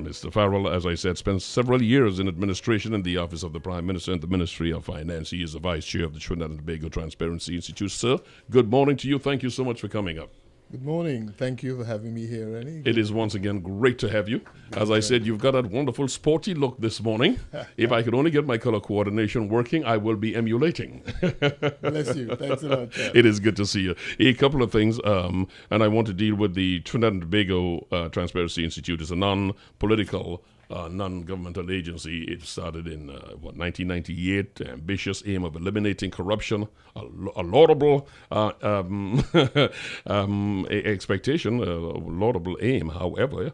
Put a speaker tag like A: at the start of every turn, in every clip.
A: Mr. Farrell, as I said, spent several years in administration in the office of the Prime Minister and the Ministry of Finance. He is the Vice Chair of the Trinidad and Tobago Transparency Institute. Sir, good morning to you. Thank you so much for coming up.
B: Good morning. Thank you for having me here, Rennie.
A: It is once again great to have you. As I said, you've got that wonderful sporty look this morning. If I could only get my color coordination working, I will be emulating.
B: Bless you. Thanks a lot, Chad.
A: It is good to see you. A couple of things, and I want to deal with the Trinidad and Tobago Transparency Institute. It's a non-political non-governmental agency. It started in 1998. Ambitious aim of eliminating corruption, a laudable expectation, a laudable aim. However,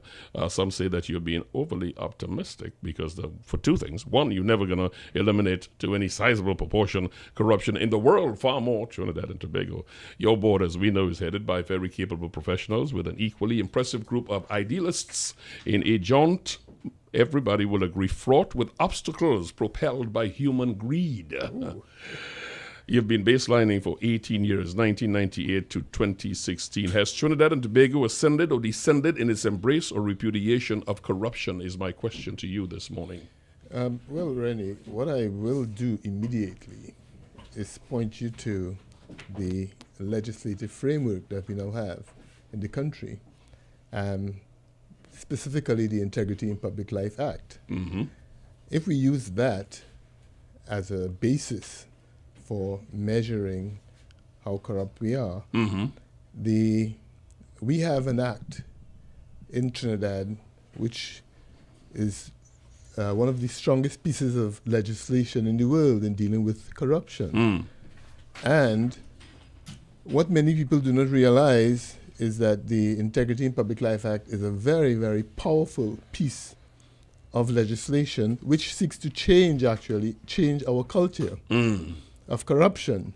A: some say that you're being overly optimistic because for two things. One, you're never going to eliminate to any sizable proportion corruption in the world, far more Trinidad and Tobago. Your board, as we know, is headed by very capable professionals with an equally impressive group of idealists in a jaunt, everybody will agree, fraught with obstacles propelled by human greed. You've been baselining for 18 years, 1998 to 2016. Has Trinidad and Tobago ascended or descended in its embrace or repudiation of corruption, is my question to you this morning.
B: Well, Rennie, what I will do immediately is point you to the legislative framework that we now have in the country. Specifically the Integrity in Public Life Act.
A: Mm-hmm.
B: If we use that as a basis for measuring how corrupt we are,
A: mm-hmm.
B: we have an act in Trinidad which is one of the strongest pieces of legislation in the world in dealing with corruption. And what many people do not realize is that the Integrity in Public Life Act is a very, very powerful piece of legislation which seeks to change our culture of corruption.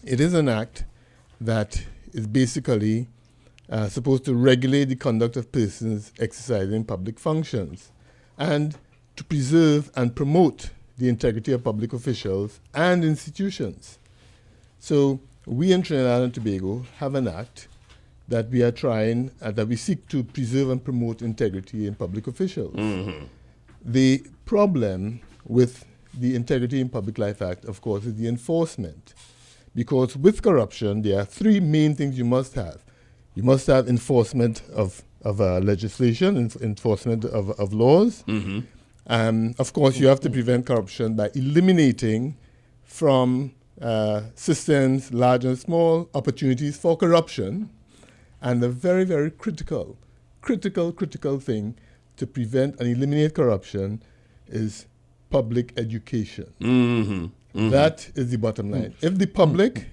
B: It is an act that is basically supposed to regulate the conduct of persons exercising public functions and to preserve and promote the integrity of public officials and institutions. So we in Trinidad and Tobago have an act that we are trying, that we seek to preserve and promote integrity in public officials.
A: Mm-hmm.
B: The problem with the Integrity in Public Life Act, of course, is the enforcement. Because with corruption, there are three main things you must have. You must have enforcement of legislation, enforcement of laws.
A: Mm-hmm.
B: Of course, you have to prevent corruption by eliminating from systems, large and small, opportunities for corruption. And a very, very critical thing to prevent and eliminate corruption is public education.
A: Mm-hmm. Mm-hmm.
B: That is the bottom line. If the public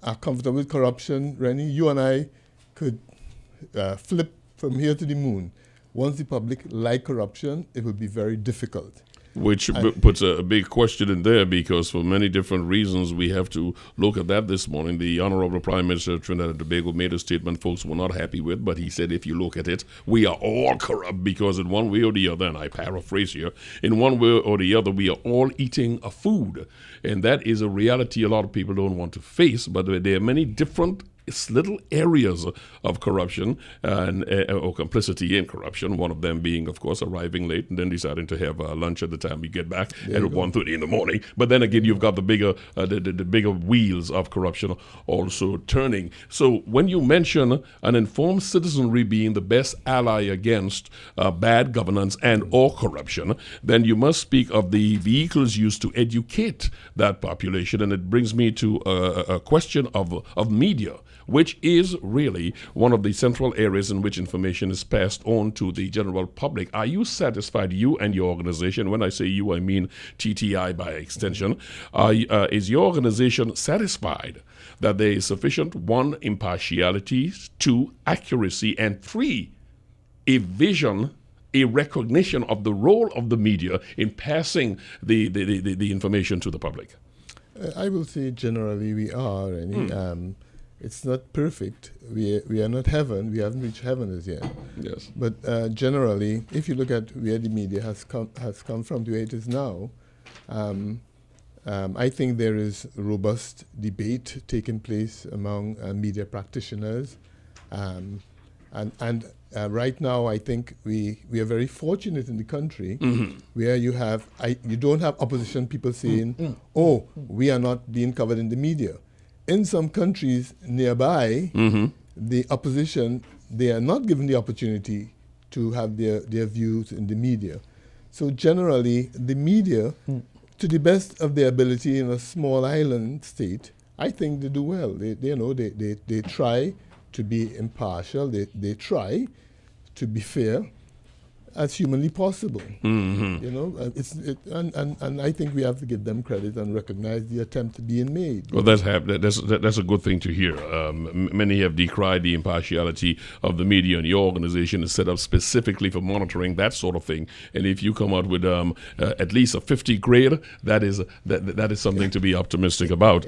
B: are comfortable with corruption, Rennie, you and I could flip from here to the moon. Once the public like corruption, it will be very difficult.
A: Which puts a big question in there, because for many different reasons we have to look at that this morning. The Honorable Prime Minister of Trinidad and Tobago made a statement folks were not happy with, but he said if you look at it, we are all corrupt because in one way or the other, and I paraphrase here, in one way or the other, we are all eating a food. And that is a reality a lot of people don't want to face, but there are many different little areas of corruption and or complicity in corruption. One of them being, of course, arriving late and then deciding to have lunch at the time you get back at 1:30 in the morning. But then again, you've got the bigger the bigger wheels of corruption also turning. So when you mention an informed citizenry being the best ally against bad governance and or corruption, then you must speak of the vehicles used to educate that population. And it brings me to a question of media, which is really one of the central areas in which information is passed on to the general public. Are you satisfied, you and your organization, when I say you, I mean TTI by extension, is your organization satisfied that there is sufficient, 1, impartiality, 2, accuracy, and 3, a vision, a recognition of the role of the media in passing the information to the public?
B: I will say generally we are, Rennie. It's not perfect. We are not heaven. We haven't reached heaven as yet.
A: Yes.
B: But generally, if you look at where the media has come from to where it is now, I think there is robust debate taking place among media practitioners. And right now, I think we are very fortunate in the country where you don't have opposition people saying, oh, we are not being covered in the media. In some countries nearby, the opposition, they are not given the opportunity to have their views in the media. So generally, the media, to the best of their ability in a small island state, I think they do well. They try to be impartial. They try to be fair as humanly possible. And I think we have to give them credit and recognize the attempt being made.
A: Well, that's a good thing to hear. Many have decried the impartiality of the media, and your organization is set up specifically for monitoring that sort of thing. And if you come out with at least a 50 grade, that is something to be optimistic about.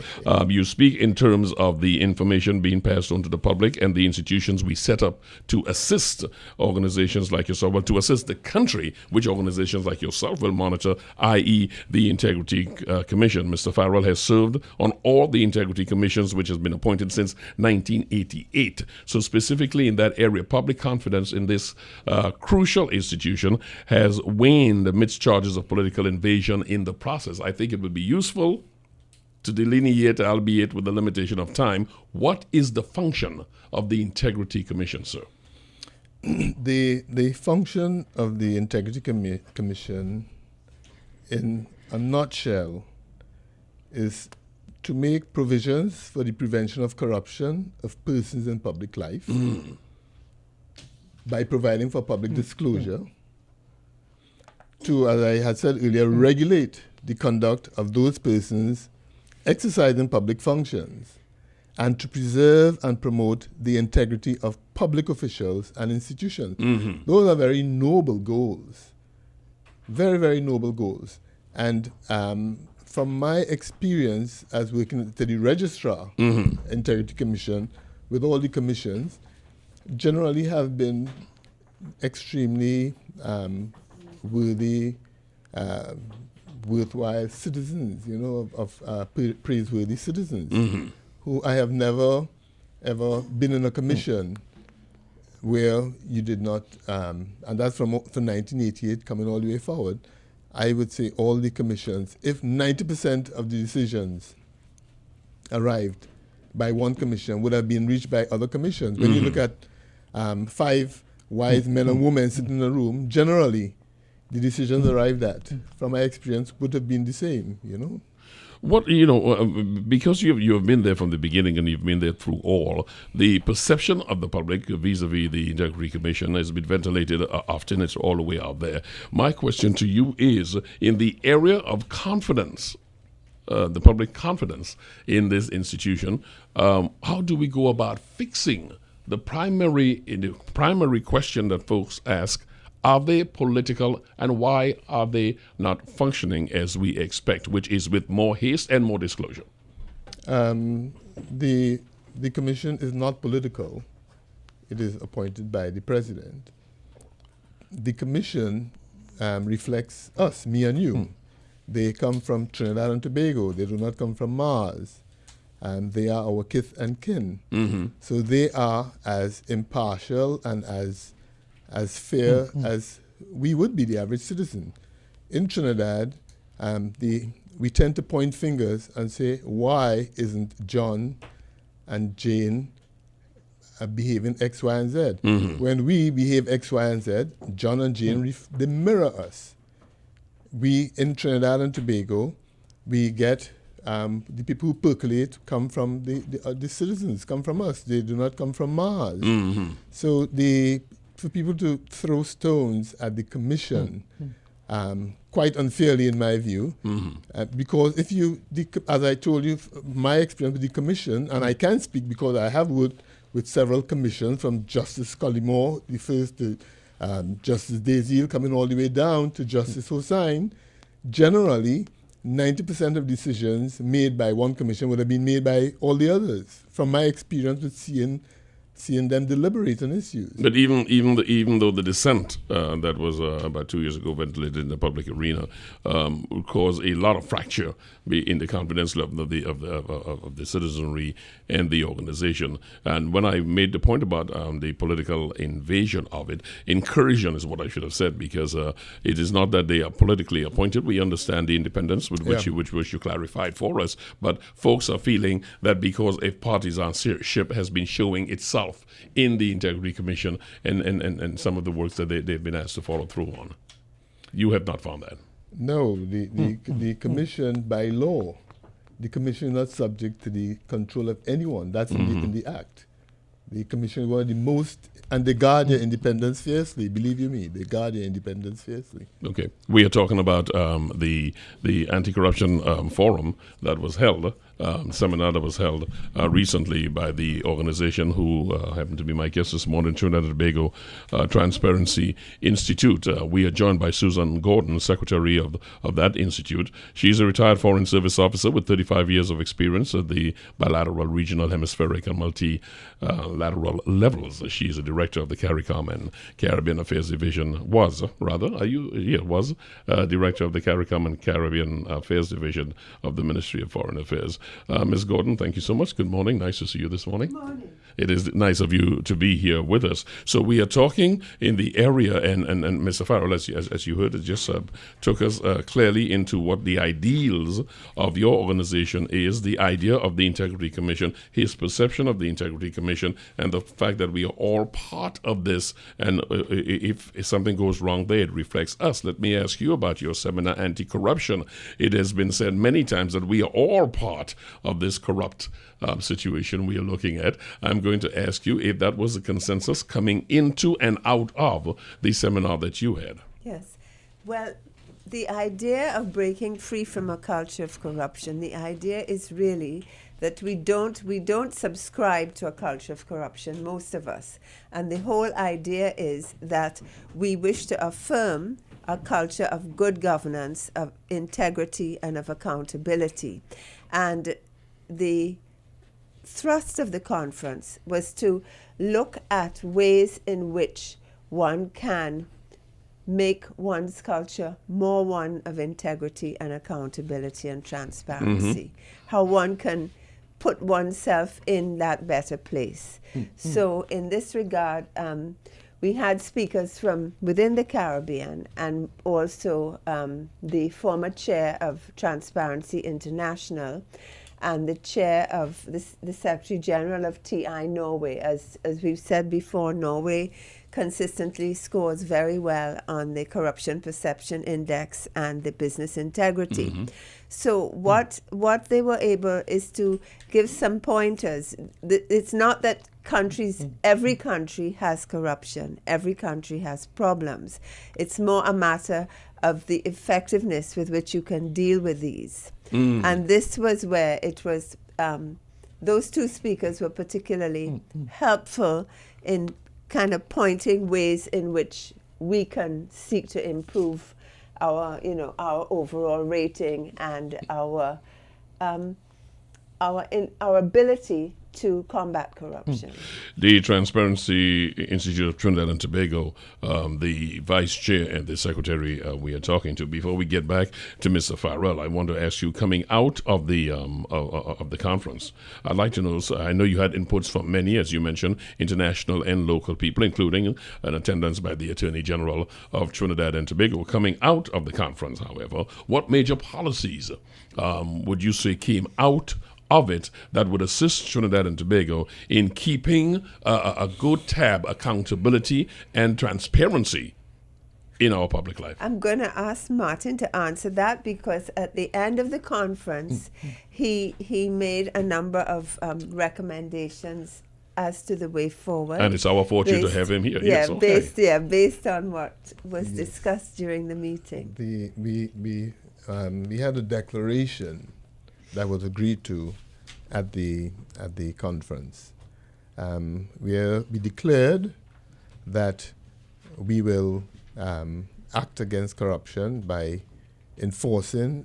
A: You speak in terms of the information being passed on to the public and the institutions we set up to assist organizations like yourself, well, to assist the country, which organizations like yourself will monitor, i.e. the Integrity Commission. Mr. Farrell has served on all the Integrity Commissions, which has been appointed since 1988. So specifically in that area, public confidence in this crucial institution has waned amidst charges of political invasion in the process. I think it would be useful to delineate, albeit with the limitation of time, what is the function of the Integrity Commission, sir?
B: The function of the Integrity Commission, in a nutshell, is to make provisions for the prevention of corruption of persons in public life by providing for public disclosure, to, as I had said earlier, regulate the conduct of those persons exercising public functions, and to preserve and promote the integrity of public officials and institutions. Those are very noble goals, very, very noble goals. And from my experience as working to the registrar, Integrity Commission, with all the commissions, generally have been extremely worthwhile citizens, praiseworthy citizens. Who I have never, ever been in a commission where you did not, and that's from 1988 coming all the way forward, I would say all the commissions, if 90% of the decisions arrived by one commission, would have been reached by other commissions. When you look at 5 wise men and women sitting in a room, generally the decisions arrived at, from my experience, would have been the same,
A: What, because you've been there from the beginning and you've been there through all, the perception of the public vis-a-vis the Integrity Commission has been ventilated often. It's all the way out there. My question to you is, in the area of confidence, the public confidence in this institution, how do we go about fixing the primary question that folks ask? Are they political, and why are they not functioning as we expect, which is with more haste and more disclosure?
B: The commission is not political. It is appointed by the president. The commission reflects us, me and you. They come from Trinidad and Tobago. They do not come from Mars. They are our kith and kin. So they are as impartial and as fair as we would be, the average citizen. In Trinidad, we tend to point fingers and say, why isn't John and Jane behaving X, Y, and Z? When we behave X, Y, and Z, John and Jane, they mirror us. We, in Trinidad and Tobago, we get the people who percolate come from the citizens, come from us. They do not come from Mars. So for people to throw stones at the commission, quite unfairly in my view, because if as I told you, my experience with the commission, and I can speak because I have worked with several commissions, from Justice Collymore, the first, to Justice Dazil, coming all the way down to Justice Hossain. Generally, 90% of decisions made by one commission would have been made by all the others, from my experience with seeing seeing them deliberate on issues.
A: But even though the dissent that was about 2 years ago ventilated in the public arena caused a lot of fracture in the confidence level of the citizenry and the organization. And when I made the point about the political invasion of it, incursion is what I should have said, because it is not that they are politically appointed. We understand the independence with which you clarified for us, but folks are feeling that because a partisanship has been showing itself in the Integrity Commission and some of the works that they've been asked to follow through on. You have not found that.
B: No, the commission, by law, the commission is not subject to the control of anyone. That's in the act. The commission is one of the most, and they guard their independence fiercely, believe you me, they guard their independence fiercely.
A: Okay. We are talking about the anti-corruption forum that was held, seminar that was held recently by the organization who happened to be my guest this morning, Trinidad and Tobago Transparency Institute. We are joined by N.Gordon, secretary of that institute. She's a retired Foreign Service officer with 35 years of experience at the bilateral, regional, hemispheric, and multilateral levels. She's a director of the CARICOM and Caribbean Affairs Division. Was director of the CARICOM and Caribbean Affairs Division of the Ministry of Foreign Affairs. Ms. Gordon, thank you so much. Good morning. Nice to see you this morning.
C: Good morning.
A: It is nice of you to be here with us. So we are talking in the area, and Mr. Farrell, as you heard, it just took us clearly into what the ideals of your organization is, the idea of the Integrity Commission, his perception of the Integrity Commission, and the fact that we are all part of this, and if something goes wrong there, it reflects us. Let me ask you about your seminar, Anti-Corruption. It has been said many times that we are all part of this corrupt situation we are looking at. I'm going to ask you if that was a consensus coming into and out of the seminar that you had.
C: Yes. Well, the idea of breaking free from a culture of corruption, the idea is really that we don't subscribe to a culture of corruption, most of us. And the whole idea is that we wish to affirm a culture of good governance, of integrity, and of accountability. And the thrust of the conference was to look at ways in which one can make one's culture more one of integrity and accountability and transparency. How one can put oneself in that better place. So in this regard, we had speakers from within the Caribbean and also the former chair of Transparency International and the chair of the Secretary General of TI Norway. As we've said before, Norway consistently scores very well on the Corruption Perception Index and the Business Integrity. So what they were able is to give some pointers. It's not that every country has corruption, every country has problems. It's more a matter of the effectiveness with which you can deal with these. And this was where it was, those two speakers were particularly helpful in kind of pointing ways in which we can seek to improve our overall rating and our ability to combat corruption.
A: The Transparency Institute of Trinidad and Tobago, the vice chair and the secretary we are talking to. Before we get back to Mr. Farrell, I want to ask you, coming out of the conference, I'd like to know, I know you had inputs from many, as you mentioned, international and local people, including an attendance by the Attorney General of Trinidad and Tobago. Coming out of the conference, however, what major policies would you say came out of it that would assist Trinidad and Tobago in keeping a good tab, accountability, and transparency in our public life?
C: I'm going to ask Martin to answer that, because at the end of the conference, he made a number of recommendations as to the way forward.
A: And it's our fortune to have him here.
C: Yeah,
A: yes, okay.
C: based on what was discussed during the meeting.
B: We had a declaration that was agreed to at the conference. We declared that we will act against corruption by passing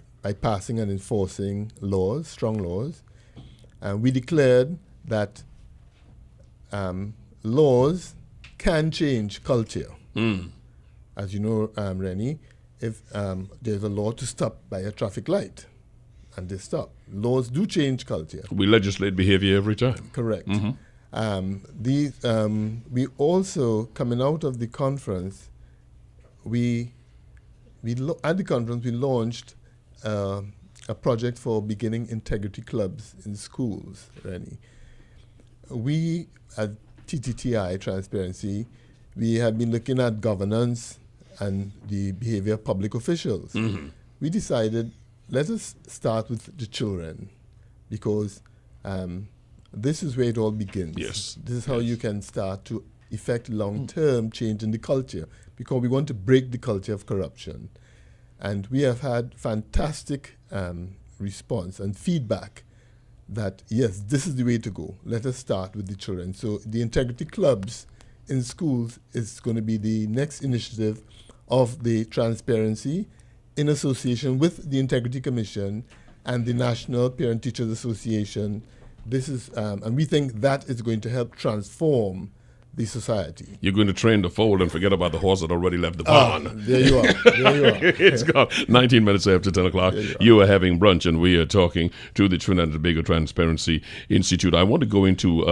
B: and enforcing laws, strong laws. We declared that laws can change culture.
A: Mm.
B: As you know, Rennie, if there's a law to stop by a traffic light, and they stop, laws do change culture.
A: We legislate behavior every time.
B: Correct.
A: Mm-hmm.
B: We also, coming out of the conference, at the conference we launched a project for beginning integrity clubs in schools, Rennie. We at TTTI, Transparency, we have been looking at governance and the behavior of public officials.
A: Mm-hmm.
B: We decided, let us start with the children, because this is where it all begins.
A: Yes.
B: This is how you can start to effect long-term change in the culture, because we want to break the culture of corruption. And we have had fantastic response and feedback that, yes, this is the way to go. Let us start with the children. So the integrity clubs in schools is going to be the next initiative of the Transparency in association with the Integrity Commission and the National Parent Teachers Association. This is, and we think that is going to help transform the society.
A: You're going to train the foal and forget about the horse that already left the barn.
B: There you are. There you are.
A: It's gone 19 minutes after 10 o'clock. You are having brunch, and we are talking to the Trinidad and Tobago Transparency Institute. I want to go into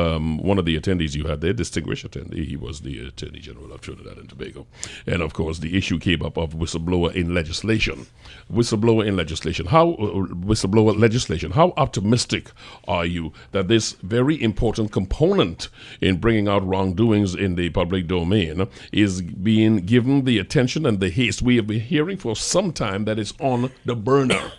A: one of the attendees you had there, distinguished attendee. He was the Attorney General of Trinidad and Tobago. And, of course, the issue came up of whistleblower in legislation. Whistleblower in legislation. Whistleblower legislation. How optimistic are you that this very important component in bringing out wrongdoing in the public domain is being given the attention and the haste we have been hearing for some time that is on the burner?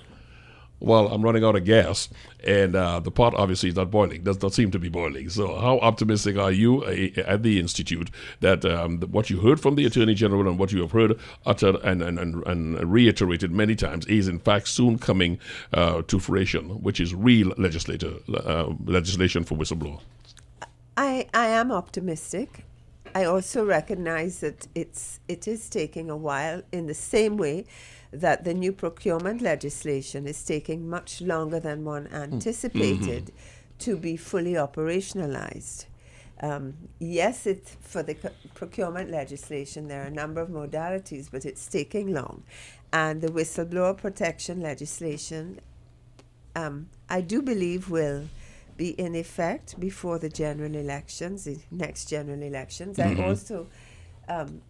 A: Well, I'm running out of gas, and the pot obviously is not boiling, does not seem to be boiling. So how optimistic are you at the Institute that what you heard from the Attorney General and what you have heard uttered and reiterated many times is in fact soon coming to fruition, which is real legislation for whistleblower?
C: I am optimistic. I also recognize that it is taking a while, in the same way that the new procurement legislation is taking much longer than one anticipated to be fully operationalized. Yes, for the procurement legislation, there are a number of modalities, but it's taking long. And the whistleblower protection legislation, I do believe will be in effect before the general elections, the next general elections. I also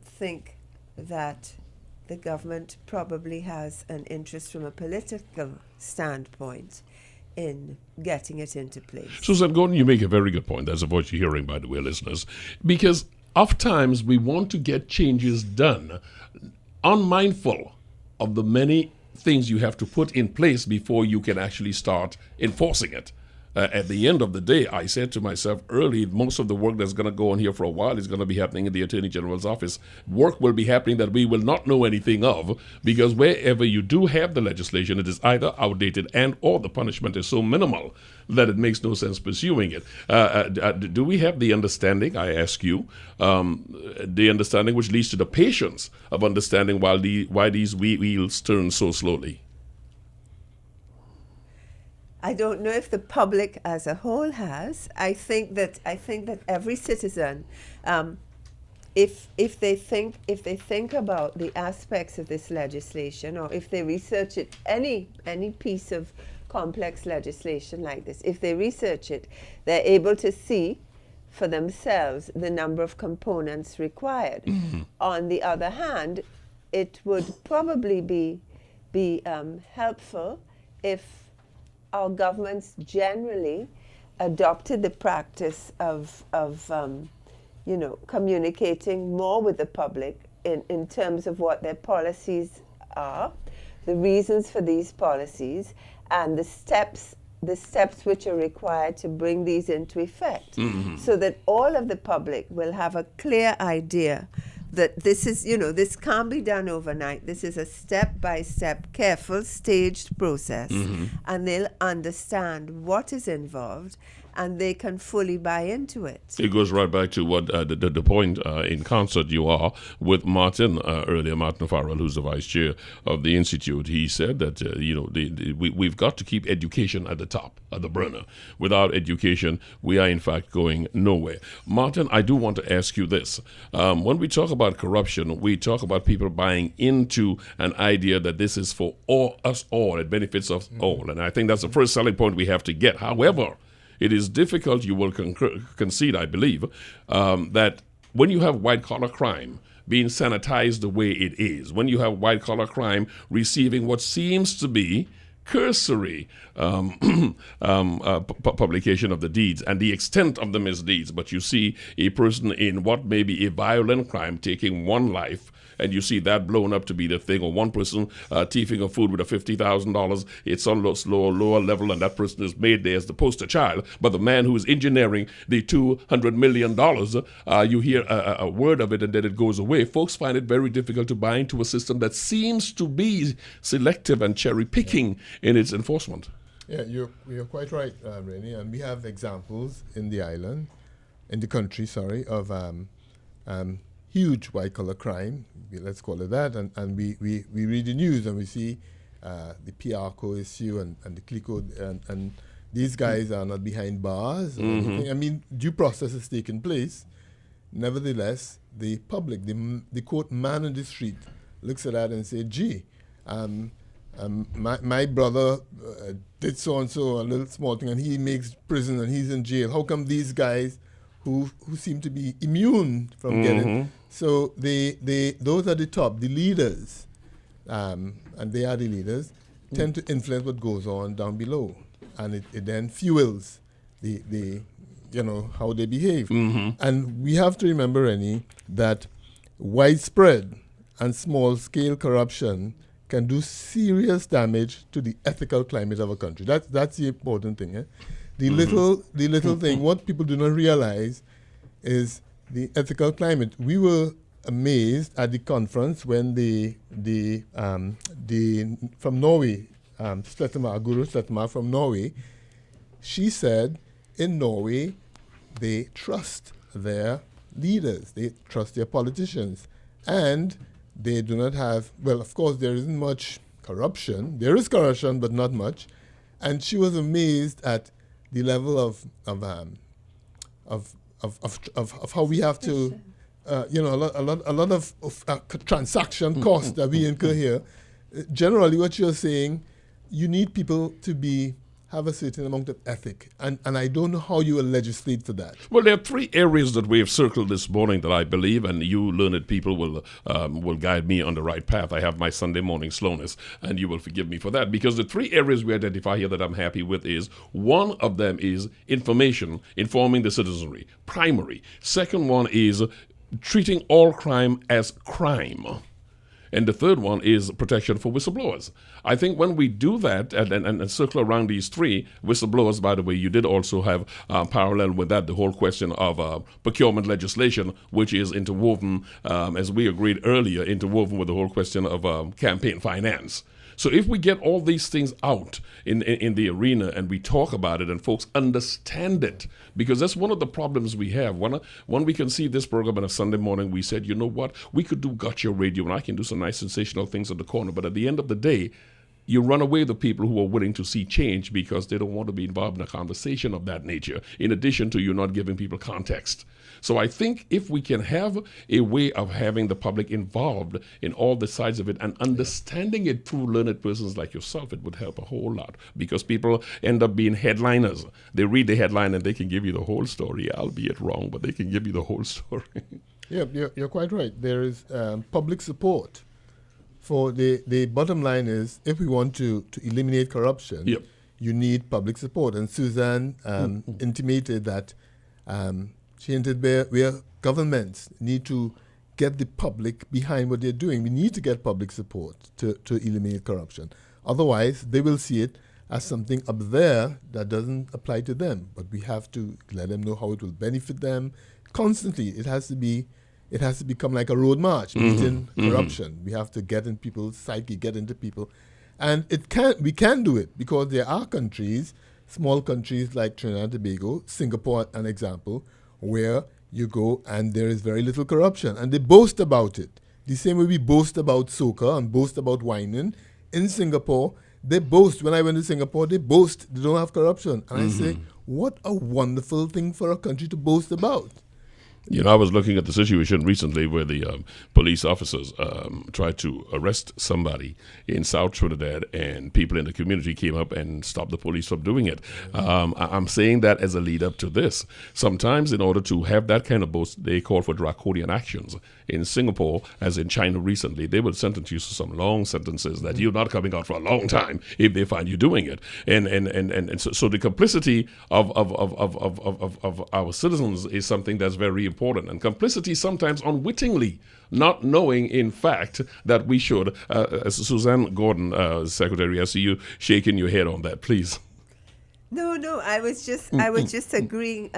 C: think that the government probably has an interest from a political standpoint in getting it into place.
A: Susan Gordon, you make a very good point. That's a voice you're hearing, by the way, listeners. Because oftentimes we want to get changes done, unmindful of the many things you have to put in place before you can actually start enforcing it. At the end of the day, I said to myself early, most of the work that's going to go on here for a while is going to be happening in the Attorney General's office. Work will be happening that we will not know anything of, because wherever you do have the legislation, it is either outdated and or the punishment is so minimal that it makes no sense pursuing it. Do we have the understanding, I ask you, the understanding which leads to the patience of understanding why these wheels turn so slowly?
C: I don't know if the public as a whole has. I think that every citizen, if they think about the aspects of this legislation, or if they research it, any piece of complex legislation like this, if they research it, they're able to see for themselves the number of components required. On the other hand, it would probably be helpful if our governments generally adopted the practice of communicating more with the public in terms of what their policies are, the reasons for these policies, and the steps which are required to bring these into effect, so that all of the public will have a clear idea that this is, this can't be done overnight. This is a step-by-step, careful, staged process. And they'll understand what is involved and they can fully buy into it.
A: It goes right back to what the point in concert you are with Martin earlier, Martin Farrell, who's the vice chair of the Institute. He said that, we've got to keep education at the top, at the burner. Without education, we are in fact going nowhere. Martin, I do want to ask you this. When we talk about corruption, we talk about people buying into an idea that this is for us all, it benefits us all. And I think that's the first selling point we have to get. However, it is difficult, you will concede, I believe, that when you have white-collar crime being sanitized the way it is, when you have white-collar crime receiving what seems to be cursory publication of the deeds and the extent of the misdeeds, but you see a person in what may be a violent crime taking one life, and you see that blown up to be the thing, or one person thieving of food with a $50,000, it's on lower level, and that person is made there as the poster child. But the man who is engineering the $200 million, you hear a word of it and then it goes away. Folks find it very difficult to buy into a system that seems to be selective and cherry-picking in its enforcement.
B: Yeah, you're quite right, Rennie. And we have examples in the island, in the country, of huge white-collar crime, let's call it that, and we read the news and we see the PRCO issue and the CLICO, and these guys are not behind bars or anything. I mean, due process is taking place. Nevertheless, the public, the quote man on the street, looks at that and say, gee, my brother did so-and-so, a little small thing, and he makes prison and he's in jail. How come these guys who seem to be immune from getting... So those are the top, the leaders, and they are the leaders, tend to influence what goes on down below. And it then fuels the how they behave. And we have to remember, Rennie, that widespread and small-scale corruption can do serious damage to the ethical climate of a country. That's the important thing. The little thing, what people do not realize is the ethical climate. We were amazed at the conference when the from Norway, Guru Sletma from Norway, she said in Norway they trust their leaders, they trust their politicians, and they do not have, well, of course there isn't much corruption. There is corruption, but not much. And she was amazed at the level of how we have to, a lot of transaction costs that we incur here. Generally, what you're saying, you need people to have a certain amount of ethic, and I don't know how you will legislate for that.
A: Well, there are three areas that we have circled this morning that I believe, and you learned people will guide me on the right path. I have my Sunday morning slowness, and you will forgive me for that, because the three areas we identify here that I'm happy with is, one of them is information, informing the citizenry, primary. Second one is treating all crime as crime. And the third one is protection for whistleblowers. I think when we do that and circle around these three, whistleblowers, by the way, you did also have parallel with that the whole question of procurement legislation, which is interwoven, as we agreed earlier, interwoven with the whole question of campaign finance. So if we get all these things out in the arena and we talk about it and folks understand it, because that's one of the problems we have. When we conceived this program on a Sunday morning, we said, you know what, we could do Gotcha Radio and I can do some nice sensational things at the corner, but at the end of the day, you run away the people who are willing to see change because they don't want to be involved in a conversation of that nature, in addition to you not giving people context. So I think if we can have a way of having the public involved in all the sides of it and understanding it through learned persons like yourself, it would help a whole lot, because people end up being headliners. They read the headline and they can give you the whole story, albeit wrong, but they can give you the whole story.
B: Yeah, you're quite right. There is public support. For the bottom line is, if we want to eliminate corruption, you need public support. And Suzanne intimated that she hinted where governments need to get the public behind what they're doing. We need to get public support to eliminate corruption. Otherwise, they will see it as something up there that doesn't apply to them. But we have to let them know how it will benefit them constantly. It has to become like a road march, beating corruption. We have to get in people's psyche, get into people. And we can do it, because there are countries small countries like Trinidad and Tobago, Singapore, an example, where you go and there is very little corruption, and they boast about it. The same way we boast about soca and boast about whining. In Singapore, they boast. When I went to Singapore, they boast they don't have corruption. And I say, what a wonderful thing for a country to boast about.
A: You know, I was looking at the situation recently where the police officers tried to arrest somebody in South Trinidad, and people in the community came up and stopped the police from doing it. I'm saying that as a lead up to this. Sometimes in order to have that kind of boast, they call for draconian actions. In Singapore, as in China recently, they will sentence you to some long sentences that you're not coming out for a long time if they find you doing it. And so the complicity of our citizens is something that's very important. And complicity sometimes unwittingly, not knowing in fact that we should. Suzanne Gordon, Secretary, I see you shaking your head on that, please.
C: No, I was just agreeing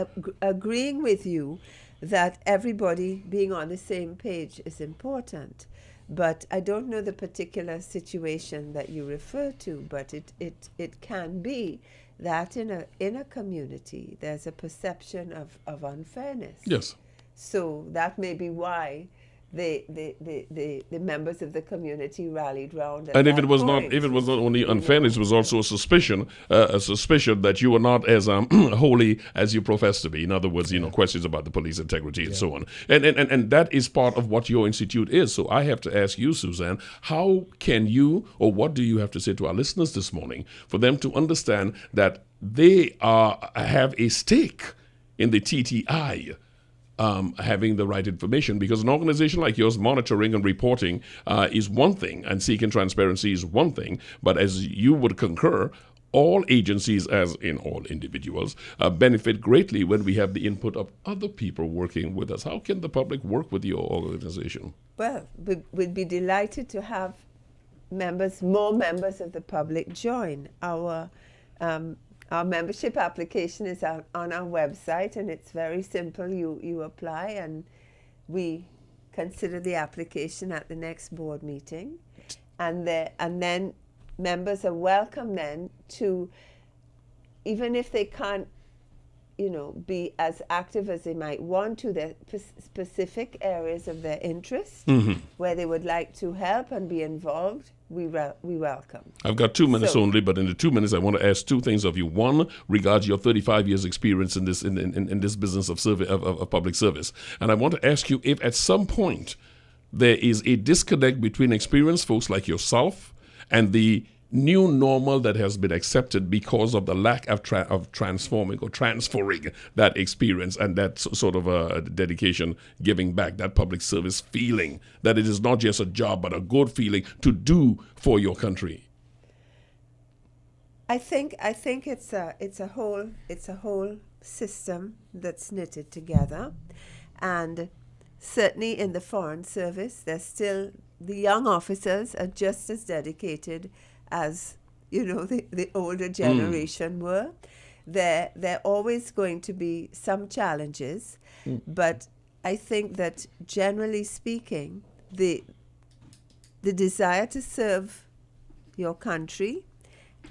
C: with you that everybody being on the same page is important. But I don't know the particular situation that you refer to, but it can be that in a community there's a perception of unfairness.
A: Yes.
C: So that may be why the members of the community rallied round.
A: And if it was not only unfairness, it was also a suspicion that you were not as holy as you profess to be. In other words, questions about the police integrity and so on. And that is part of what your institute is. So I have to ask you, Suzanne, how can you, or what do you have to say to our listeners this morning for them to understand that they have a stake in the TTI? Having the right information, because an organization like yours monitoring and reporting is one thing, and seeking transparency is one thing, but as you would concur, all agencies, as in all individuals, benefit greatly when we have the input of other people working with us. How can the public work with your organization?
C: Well, we'd be delighted to have more members of the public join. Our membership application is on our website, and it's very simple. You apply, and we consider the application at the next board meeting. And then members are welcome then to, even if they can't, be as active as they might want to, their specific areas of their interest, where they would like to help and be involved, we welcome.
A: I've got 2 minutes only, but in the 2 minutes, I want to ask two things of you. One regards your 35 years experience in this in this business of public service, and I want to ask you if at some point there is a disconnect between experienced folks like yourself and the new normal that has been accepted because of the lack of transforming or transferring that experience and that sort of dedication, giving back, that public service feeling, that it is not just a job but a good feeling to do for your country.
C: I think it's a whole system that's knitted together, and certainly in the Foreign Service, there's still, the young officers are just as dedicated as the older generation were. There always going to be some challenges, but I think that generally speaking, the desire to serve your country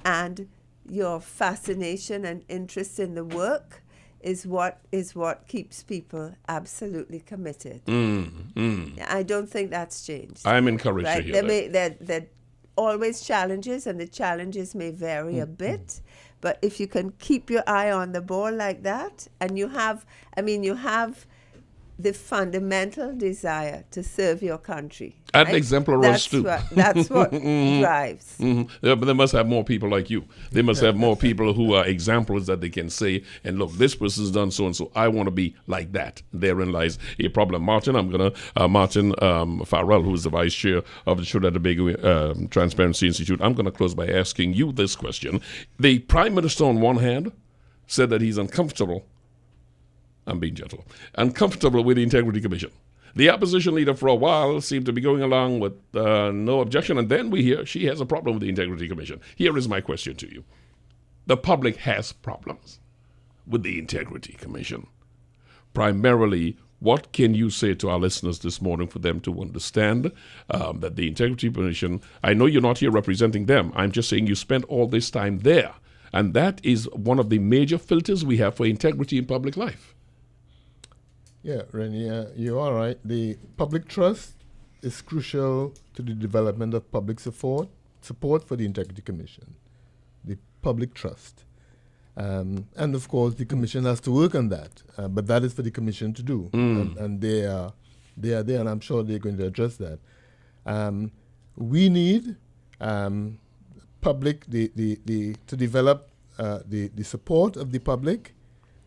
C: and your fascination and interest in the work is what keeps people absolutely committed. I don't think that's changed.
A: I'm encouraged to hear that.
C: There always challenges, and the challenges may vary a bit, but if you can keep your eye on the ball like that, and you have the fundamental desire to serve your country.
A: And right? Exemplars too.
C: That's what drives.
A: Yeah, but they must have more people like you. They must have more people who are examples that they can say, and look, this person's done so and so. I want to be like that. Therein lies a problem. Martin Farrell, who is the vice chair of the Trinidad and Tobago Transparency Institute. I'm going to close by asking you this question. The Prime Minister, on one hand, said that he's uncomfortable. I'm being gentle. Uncomfortable with the Integrity Commission. The opposition leader for a while seemed to be going along with no objection, and then we hear she has a problem with the Integrity Commission. Here is my question to you. The public has problems with the Integrity Commission. Primarily, what can you say to our listeners this morning for them to understand that the Integrity Commission, I know you're not here representing them. I'm just saying you spent all this time there. And that is one of the major filters we have for integrity in public life.
B: Yeah, Rennie, you are right. The public trust is crucial to the development of public support for the Integrity Commission. The public trust. And of course, the Commission has to work on that. But that is for the Commission to do. And they are there, and I'm sure they're going to address that. We need public to develop the support of the public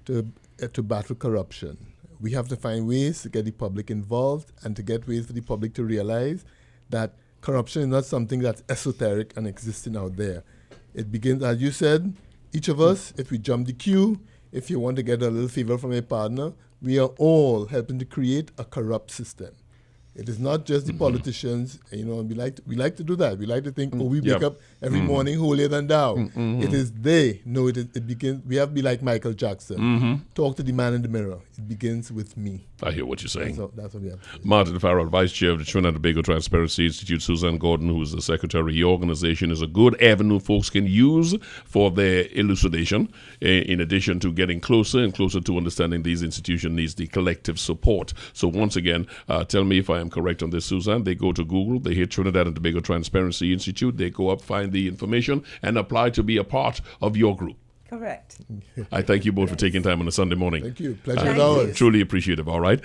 B: to battle corruption. We have to find ways to get the public involved and to get ways for the public to realize that corruption is not something that's esoteric and existing out there. It begins, as you said, each of us, if we jump the queue, if you want to get a little favor from a partner, we are all helping to create a corrupt system. It is not just the politicians, you know, we like to do that. We like to think, we wake up every morning holier than thou. It is they. No, it begins, we have to be like Michael Jackson. Talk to the man in the mirror. It begins with me.
A: I hear what you're saying.
B: That's what we have to do.
A: Martin Farrell, Vice Chair of the Trinidad and Tobago Transparency Institute, Susan N.Gordon, who is the Secretary. The organization is a good avenue folks can use for their elucidation, in addition to getting closer and closer to understanding these institutions needs the collective support. So once again, tell me if I am correct on this, Susan. They go to Google, they hit Trinidad and Tobago Transparency Institute, they go up, find the information, and apply to be a part of your group.
C: Correct.
A: I thank you both for taking time on a Sunday morning.
B: Thank you. Pleasure as always.
A: Truly appreciative. All right.